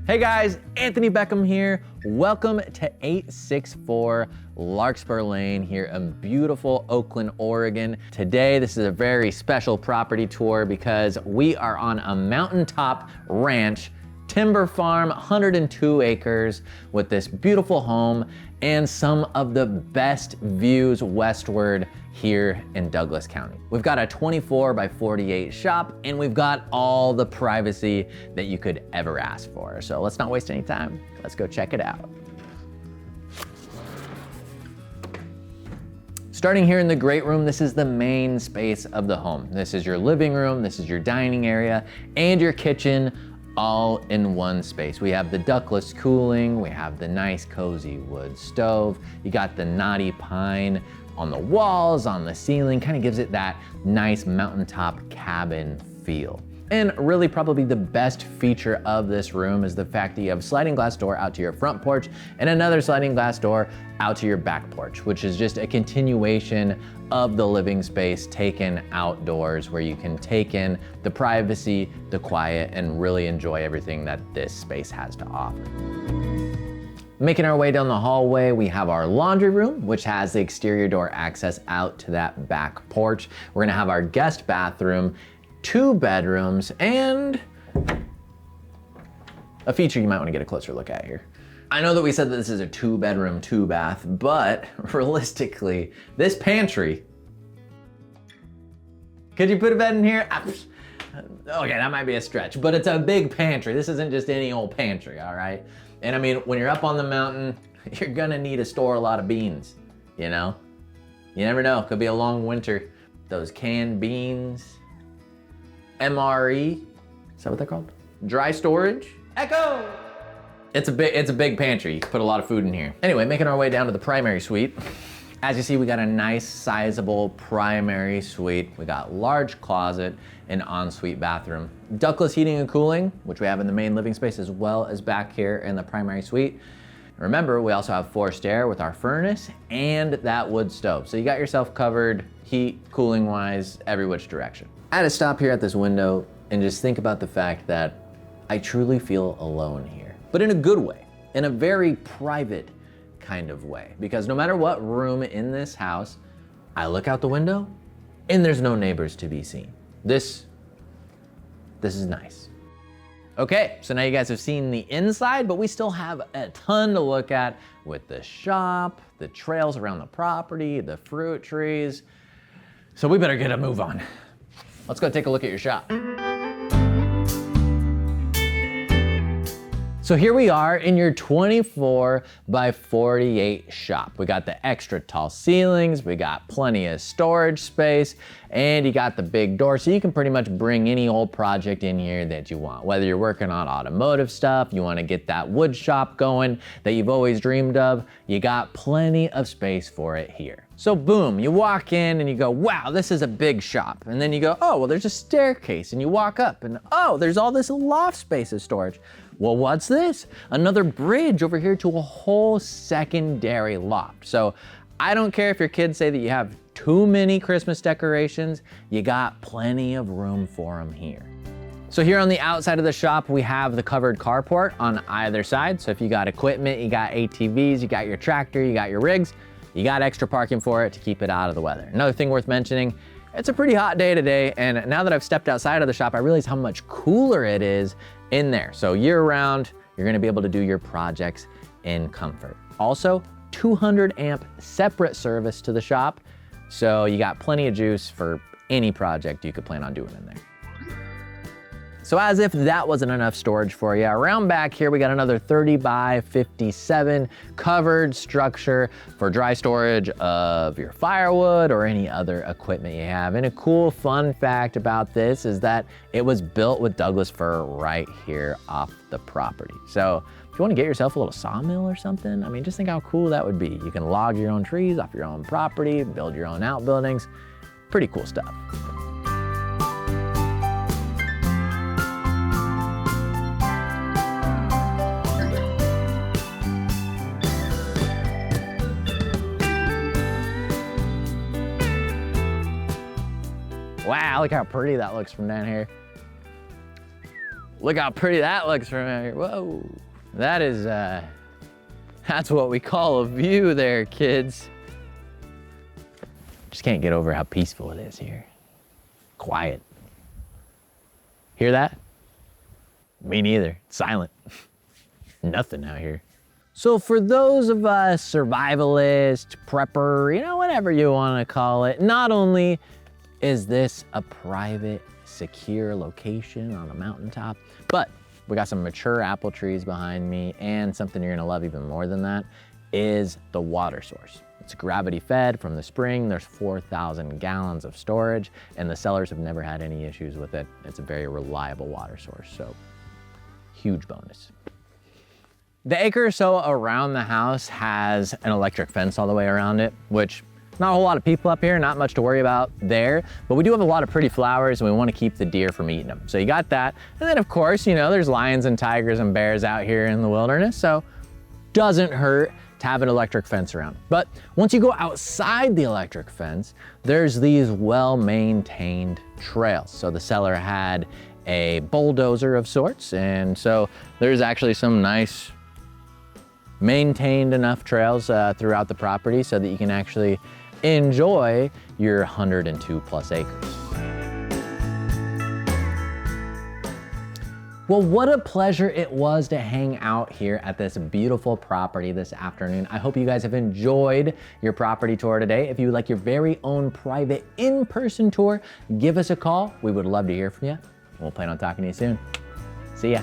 Hey guys, Anthony Beckham here. Welcome to 864 Larkspur Lane here in beautiful Oakland, Oregon. Today, this is a very special property tour because we are on a mountaintop ranch, timber farm, 102 acres with this beautiful home and some of the best views westward here in Douglas County. We've got a 24 by 48 shop and we've got all the privacy that you could ever ask for. So let's not waste any time. Let's go check it out. Starting here in the great room, this is the main space of the home. This is your living room, this is your dining area, and your kitchen all in one space. We have the ductless cooling, we have the nice cozy wood stove, you got the knotty pine on the walls, on the ceiling, kind of gives it that nice mountaintop cabin feel. And really probably the best feature of this room is the fact that you have a sliding glass door out to your front porch and another sliding glass door out to your back porch, which is just a continuation of the living space taken outdoors where you can take in the privacy, the quiet, and really enjoy everything that this space has to offer. Making our way down the hallway, we have our laundry room, which has the exterior door access out to that back porch. We're gonna have our guest bathroom, 2 bedrooms, and a feature you might wanna get a closer look at here. I know that we said that this is a 2-bedroom, 2-bath, but realistically, this pantry, could you put a bed in here? Okay, that might be a stretch, but it's a big pantry. This isn't just any old pantry, all right? And I mean, when you're up on the mountain, you're gonna need to store a lot of beans, you know? You never know, could be a long winter. Those canned beans, MRE, is that what they're called? Dry storage, Echo! It's a big pantry. You can put a lot of food in here. Anyway, making our way down to the primary suite. As you see, we got a nice sizable primary suite. We got large closet and ensuite bathroom. Ductless heating and cooling, which we have in the main living space as well as back here in the primary suite. Remember, we also have forced air with our furnace and that wood stove. So you got yourself covered heat, cooling wise, every which direction. I had to stop here at this window and just think about the fact that I truly feel alone here. But in a good way, in a very private kind of way. Because no matter what room in this house, I look out the window and there's no neighbors to be seen. This is nice. Okay, so now you guys have seen the inside, but we still have a ton to look at with the shop, the trails around the property, the fruit trees. So we better get a move on. Let's go take a look at your shop. So here we are in your 24 by 48 shop. We got the extra tall ceilings, we got plenty of storage space, and you got the big door, so you can pretty much bring any old project in here that you want. Whether you're working on automotive stuff, you wanna get that wood shop going that you've always dreamed of, you got plenty of space for it here. So boom, you walk in and you go, wow, this is a big shop. And then you go, oh, well, there's a staircase, and you walk up and oh, there's all this loft space of storage. Well, what's this? Another bridge over here to a whole secondary loft. So I don't care if your kids say that you have too many Christmas decorations, you got plenty of room for them here. So here on the outside of the shop, we have the covered carport on either side. So if you got equipment, you got ATVs, you got your tractor, you got your rigs, you got extra parking for it to keep it out of the weather. Another thing worth mentioning, it's a pretty hot day today, and now that I've stepped outside of the shop, I realize how much cooler it is in there. So year round, you're gonna be able to do your projects in comfort. Also, 200 amp separate service to the shop. So you got plenty of juice for any project you could plan on doing in there. So as if that wasn't enough storage for you, around back here, we got another 30 by 57 covered structure for dry storage of your firewood or any other equipment you have. And a cool fun fact about this is that it was built with Douglas fir right here off the property. So if you want to get yourself a little sawmill or something, I mean, just think how cool that would be. You can log your own trees off your own property, build your own outbuildings. Pretty cool stuff. Wow, look how pretty that looks from down here. Look how pretty that looks from out here. Whoa. That is, that's what we call a view there, kids. Just can't get over how peaceful it is here. Quiet. Hear that? Me neither. It's silent. Nothing out here. So for those of us survivalist, prepper, you know, whatever you want to call it, not only is this a private, secure location on a mountaintop, but we got some mature apple trees behind me, and something you're gonna love even more than that is the water source. It's gravity fed from the spring. There's 4,000 gallons of storage, and the sellers have never had any issues with it. It's a very reliable water source, so huge bonus. The acre or so around the house has an electric fence all the way around it, which not a whole lot of people up here, not much to worry about there, but we do have a lot of pretty flowers and we want to keep the deer from eating them. So you got that. And then of course, you know, there's lions and tigers and bears out here in the wilderness, so doesn't hurt to have an electric fence around. But once you go outside the electric fence, there's these well-maintained trails. So the seller had a bulldozer of sorts, and so there's actually some nice maintained enough trails throughout the property so that you can actually enjoy your 102 plus acres. Well, what a pleasure it was to hang out here at this beautiful property this afternoon. I hope you guys have enjoyed your property tour today. If you would like your very own private in-person tour, give us a call. We would love to hear from you. We'll plan on talking to you soon. See ya.